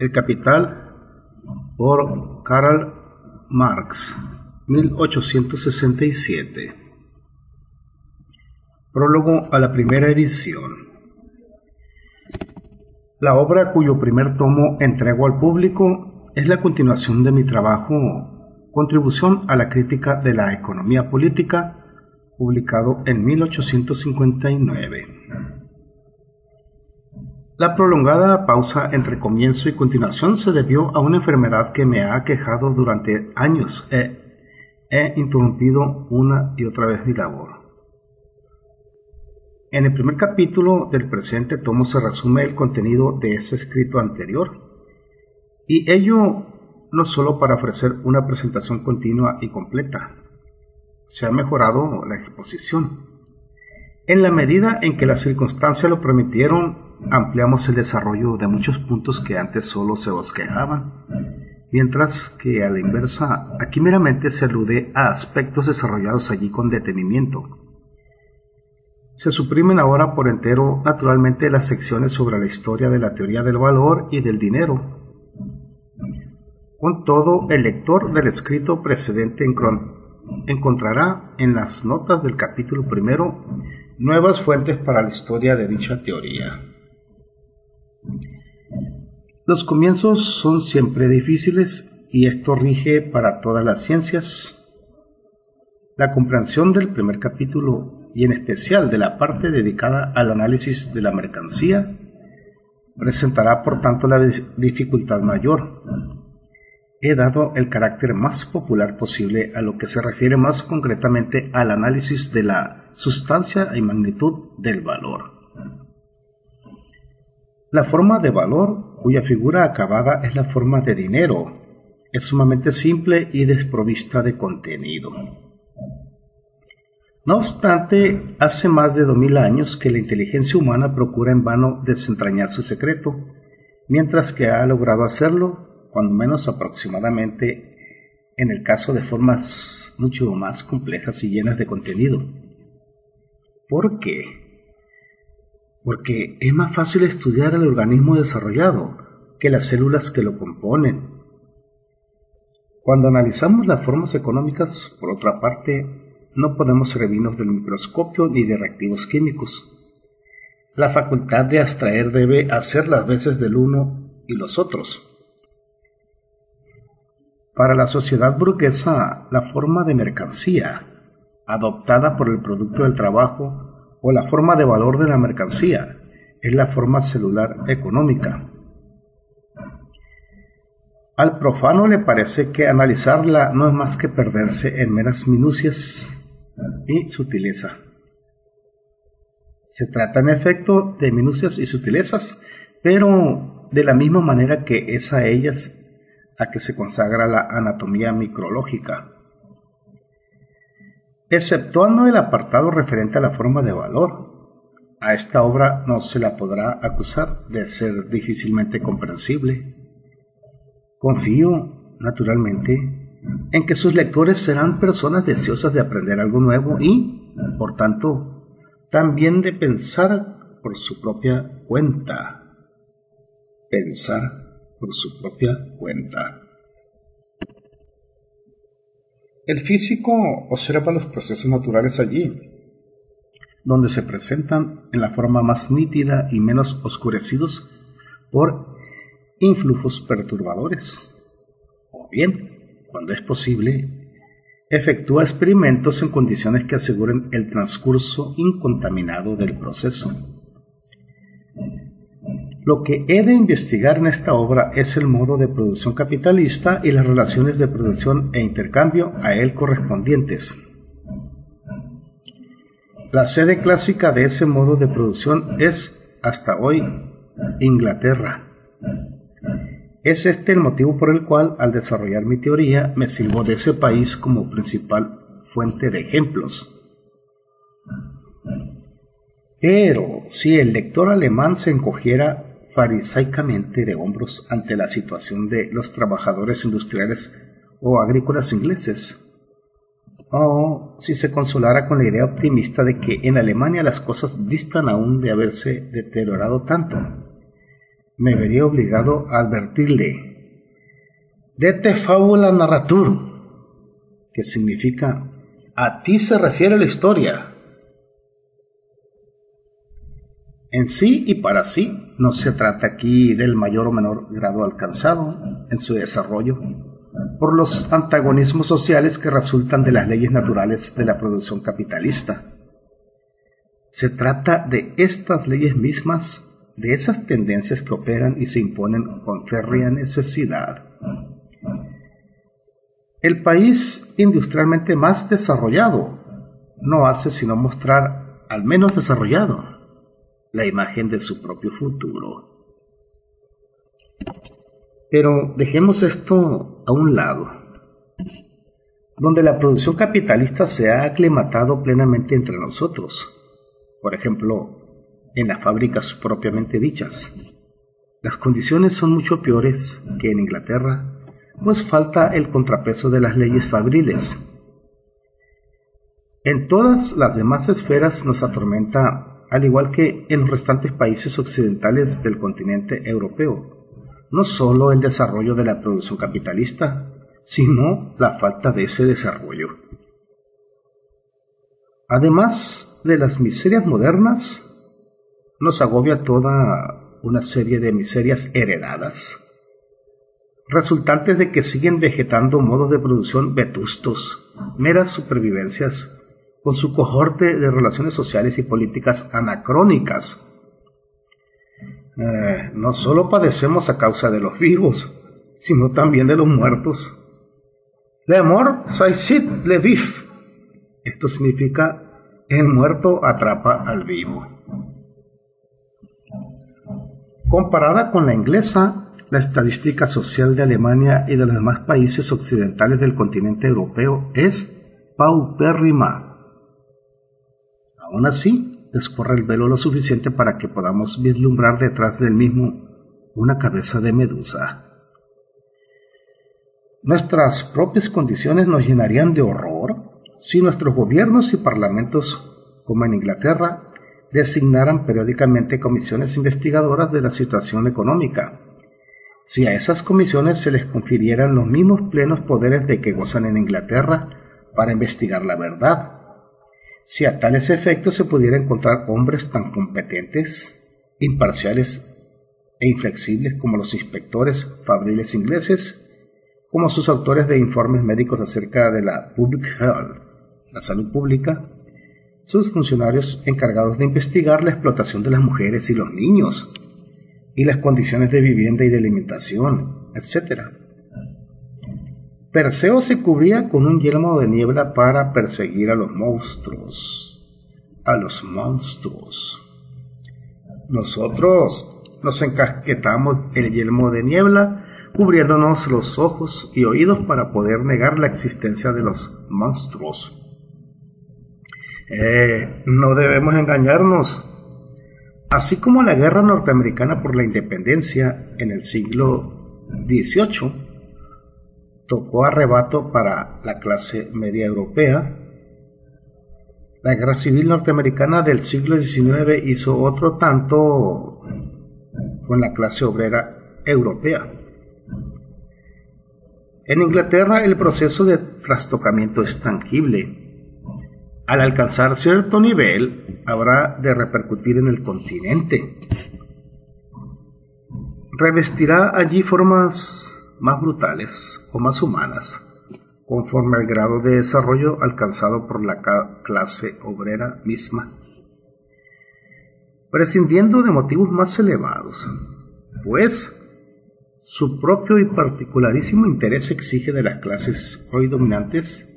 El Capital por Karl Marx, 1867. Prólogo a la primera edición. La obra cuyo primer tomo entrego al público es la continuación de mi trabajo Contribución a la crítica de la economía política, publicado en 1859. La prolongada pausa entre comienzo y continuación se debió a una enfermedad que me ha aquejado durante años. He interrumpido una y otra vez mi labor. En el primer capítulo del presente tomo se resume el contenido de ese escrito anterior, y ello no solo para ofrecer una presentación continua y completa. Se ha mejorado la exposición. En la medida en que las circunstancias lo permitieron, ampliamos el desarrollo de muchos puntos que antes solo se bosquejaban, mientras que a la inversa, aquí meramente se alude a aspectos desarrollados allí con detenimiento. Se suprimen ahora por entero, naturalmente, las secciones sobre la historia de la teoría del valor y del dinero. Con todo, el lector del escrito precedente encontrará en las notas del capítulo primero nuevas fuentes para la historia de dicha teoría. Los comienzos son siempre difíciles y esto rige para todas las ciencias. La comprensión del primer capítulo y en especial de la parte dedicada al análisis de la mercancía presentará por tanto la dificultad mayor. He dado el carácter más popular posible a lo que se refiere más concretamente al análisis de la sustancia y magnitud del valor. La forma de valor, cuya figura acabada es la forma de dinero, es sumamente simple y desprovista de contenido. No obstante, hace más de 2000 años que la inteligencia humana procura en vano desentrañar su secreto, mientras que ha logrado hacerlo, cuando menos aproximadamente, en el caso de formas mucho más complejas y llenas de contenido. ¿Por qué? Porque es más fácil estudiar el organismo desarrollado que las células que lo componen. Cuando analizamos las formas económicas, por otra parte, no podemos servirnos del microscopio ni de reactivos químicos. La facultad de abstraer debe hacer las veces del uno y los otros. Para la sociedad burguesa, la forma de mercancía, adoptada por el producto del trabajo, o la forma de valor de la mercancía, es la forma celular económica. Al profano le parece que analizarla no es más que perderse en meras minucias y sutileza. Se trata en efecto de minucias y sutilezas, pero de la misma manera que es a ellas a que se consagra la anatomía micrológica. Exceptuando el apartado referente a la forma de valor, a esta obra no se la podrá acusar de ser difícilmente comprensible. Confío, naturalmente, en que sus lectores serán personas deseosas de aprender algo nuevo y, por tanto, también de pensar por su propia cuenta. Pensar por su propia cuenta. El físico observa los procesos naturales allí, donde se presentan en la forma más nítida y menos oscurecidos por influjos perturbadores. O bien, cuando es posible, efectúa experimentos en condiciones que aseguren el transcurso incontaminado del proceso. Lo que he de investigar en esta obra es el modo de producción capitalista y las relaciones de producción e intercambio a él correspondientes. La sede clásica de ese modo de producción es, hasta hoy, Inglaterra. Es este el motivo por el cual, al desarrollar mi teoría, me sirvo de ese país como principal fuente de ejemplos. Pero si el lector alemán se encogiera farisaicamente de hombros ante la situación de los trabajadores industriales o agrícolas ingleses, o si se consolara con la idea optimista de que en Alemania las cosas distan aún de haberse deteriorado tanto, me vería obligado a advertirle: Dete fabula narratur, que significa a ti se refiere la historia. En sí y para sí, no se trata aquí del mayor o menor grado alcanzado en su desarrollo por los antagonismos sociales que resultan de las leyes naturales de la producción capitalista. Se trata de estas leyes mismas, de esas tendencias que operan y se imponen con férrea necesidad. El país industrialmente más desarrollado no hace sino mostrar al menos desarrollado la imagen de su propio futuro. Pero dejemos esto a un lado. Donde la producción capitalista se ha aclimatado plenamente entre nosotros, por ejemplo, en las fábricas propiamente dichas, las condiciones son mucho peores que en Inglaterra, pues falta el contrapeso de las leyes fabriles. En todas las demás esferas nos atormenta, al igual que en los restantes países occidentales del continente europeo, no solo el desarrollo de la producción capitalista, sino la falta de ese desarrollo. Además de las miserias modernas, nos agobia toda una serie de miserias heredadas, resultantes de que siguen vegetando modos de producción vetustos, meras supervivencias, con su cohorte de relaciones sociales y políticas anacrónicas. No solo padecemos a causa de los vivos, sino también de los muertos. Le mort saisit le vif. Esto significa: el muerto atrapa al vivo. Comparada con la inglesa, la estadística social de Alemania y de los demás países occidentales del continente europeo es paupérrima. Aún así, descorre el velo lo suficiente para que podamos vislumbrar detrás del mismo una cabeza de medusa. Nuestras propias condiciones nos llenarían de horror si nuestros gobiernos y parlamentos, como en Inglaterra, designaran periódicamente comisiones investigadoras de la situación económica. Si a esas comisiones se les confirieran los mismos plenos poderes de que gozan en Inglaterra para investigar la verdad. Si a tales efectos se pudiera encontrar hombres tan competentes, imparciales e inflexibles como los inspectores fabriles ingleses, como sus autores de informes médicos acerca de la Public Health, la salud pública, sus funcionarios encargados de investigar la explotación de las mujeres y los niños, y las condiciones de vivienda y de alimentación, etc. Perseo se cubría con un yelmo de niebla para perseguir a los monstruos. Nosotros nos encasquetamos el yelmo de niebla, cubriéndonos los ojos y oídos para poder negar la existencia de los monstruos. No debemos engañarnos. Así como la guerra norteamericana por la independencia en el siglo XVIII tocó arrebato para la clase media europea, la guerra civil norteamericana del siglo XIX hizo otro tanto con la clase obrera europea. En Inglaterra el proceso de trastocamiento es tangible. Al alcanzar cierto nivel, habrá de repercutir en el continente. Revestirá allí formas más brutales o más humanas, conforme al grado de desarrollo alcanzado por la clase obrera misma, prescindiendo de motivos más elevados, pues su propio y particularísimo interés exige de las clases hoy dominantes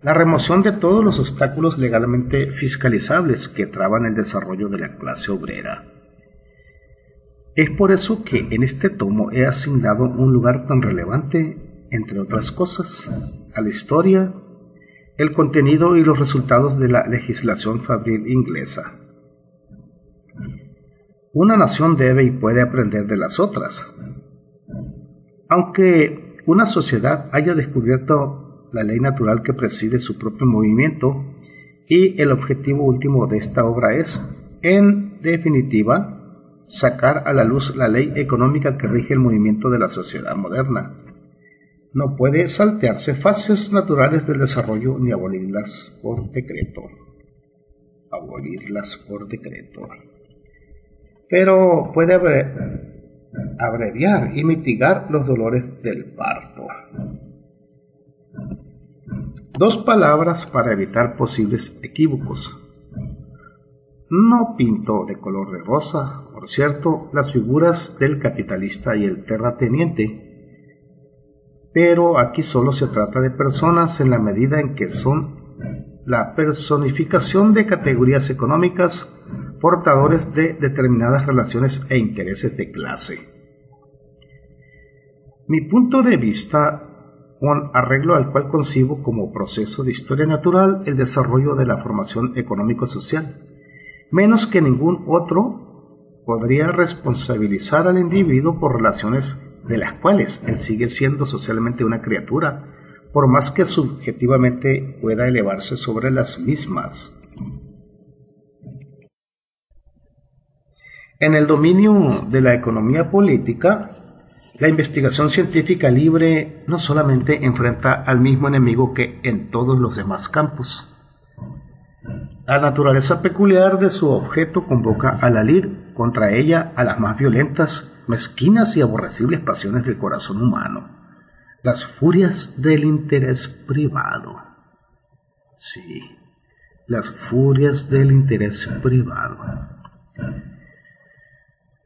la remoción de todos los obstáculos legalmente fiscalizables que traban el desarrollo de la clase obrera. Es por eso que en este tomo he asignado un lugar tan relevante, entre otras cosas, a la historia, el contenido y los resultados de la legislación fabril inglesa. Una nación debe y puede aprender de las otras. Aunque una sociedad haya descubierto la ley natural que preside su propio movimiento, y el objetivo último de esta obra es, en definitiva, sacar a la luz la ley económica que rige el movimiento de la sociedad moderna. No puede saltearse fases naturales del desarrollo ni abolirlas por decreto. Pero puede abreviar y mitigar los dolores del parto. 2 palabras para evitar posibles equívocos. No pinto de color de rosa, por cierto, las figuras del capitalista y el terrateniente, pero aquí solo se trata de personas en la medida en que son la personificación de categorías económicas portadores de determinadas relaciones e intereses de clase. Mi punto de vista, con arreglo al cual concibo como proceso de historia natural el desarrollo de la formación económico-social, menos que ningún otro, podría responsabilizar al individuo por relaciones de las cuales él sigue siendo socialmente una criatura, por más que subjetivamente pueda elevarse sobre las mismas. En el dominio de la economía política, la investigación científica libre no solamente enfrenta al mismo enemigo que en todos los demás campos. La naturaleza peculiar de su objeto convoca a la lid contra ella a las más violentas, mezquinas y aborrecibles pasiones del corazón humano, las furias del interés privado. Sí, las furias del interés privado.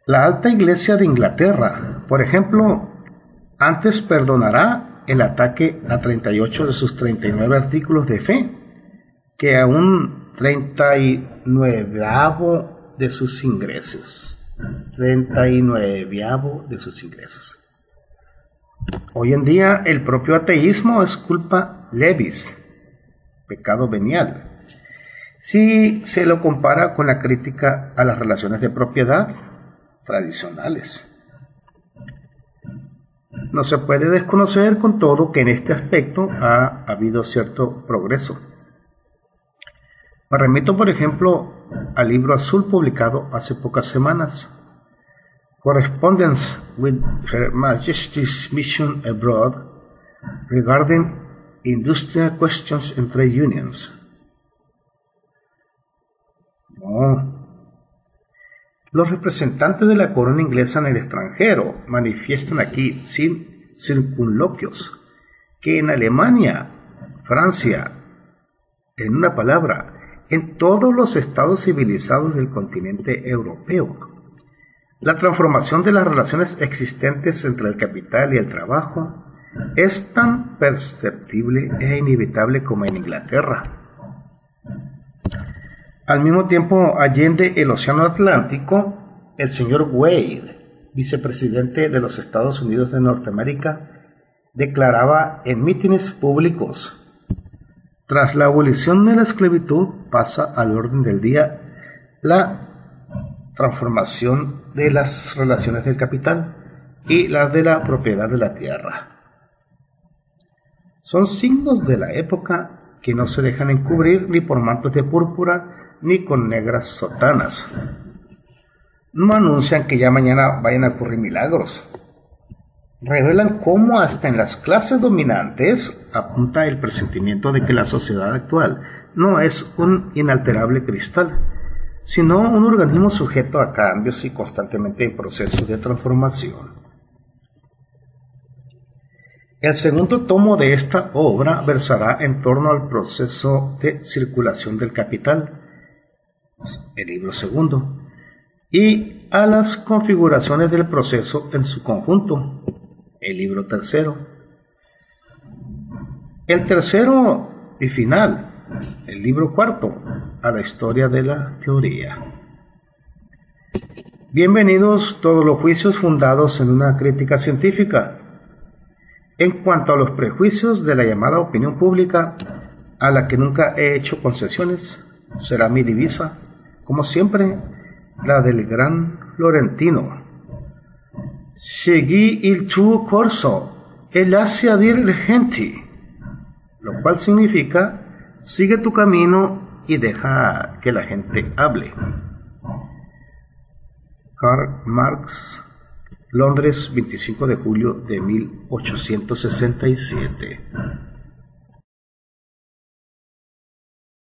La alta iglesia de Inglaterra, por ejemplo, antes perdonará el ataque a 38 de sus 39 artículos de fe que a un 39avo de sus ingresos. 39avo de sus ingresos. Hoy en día el propio ateísmo es culpa levis, pecado venial, si se lo compara con la crítica a las relaciones de propiedad tradicionales. No se puede desconocer con todo que en este aspecto ha habido cierto progreso. Me remito, por ejemplo, al libro azul publicado hace pocas semanas, Correspondence with Her Majesty's Mission Abroad Regarding Industrial Questions and Trade Unions. Los representantes de la corona inglesa en el extranjero manifiestan aquí sin circunloquios que en Alemania, Francia, en una palabra, en todos los estados civilizados del continente europeo, la transformación de las relaciones existentes entre el capital y el trabajo es tan perceptible e inevitable como en Inglaterra. Al mismo tiempo, allende el Océano Atlántico, el señor Wade, vicepresidente de los Estados Unidos de Norteamérica, declaraba en mítines públicos: tras la abolición de la esclavitud pasa al orden del día la transformación de las relaciones del capital y las de la propiedad de la tierra. Son signos de la época que no se dejan encubrir ni por mantos de púrpura ni con negras sotanas. No anuncian que ya mañana vayan a ocurrir milagros. Revelan cómo hasta en las clases dominantes apunta el presentimiento de que la sociedad actual no es un inalterable cristal, sino un organismo sujeto a cambios y constantemente en proceso de transformación. El segundo tomo de esta obra versará en torno al proceso de circulación del capital, el libro segundo, y a las configuraciones del proceso en su conjunto, el libro tercero. El tercero y final, el libro cuarto, a la historia de la teoría. Bienvenidos todos los juicios fundados en una crítica científica. En cuanto a los prejuicios de la llamada opinión pública, a la que nunca he hecho concesiones, será mi divisa, como siempre, la del gran Florentino. Segui il tuo corso e lascia dir le genti, lo cual significa: sigue tu camino y deja que la gente hable. Karl Marx, Londres, 25 de julio de 1867.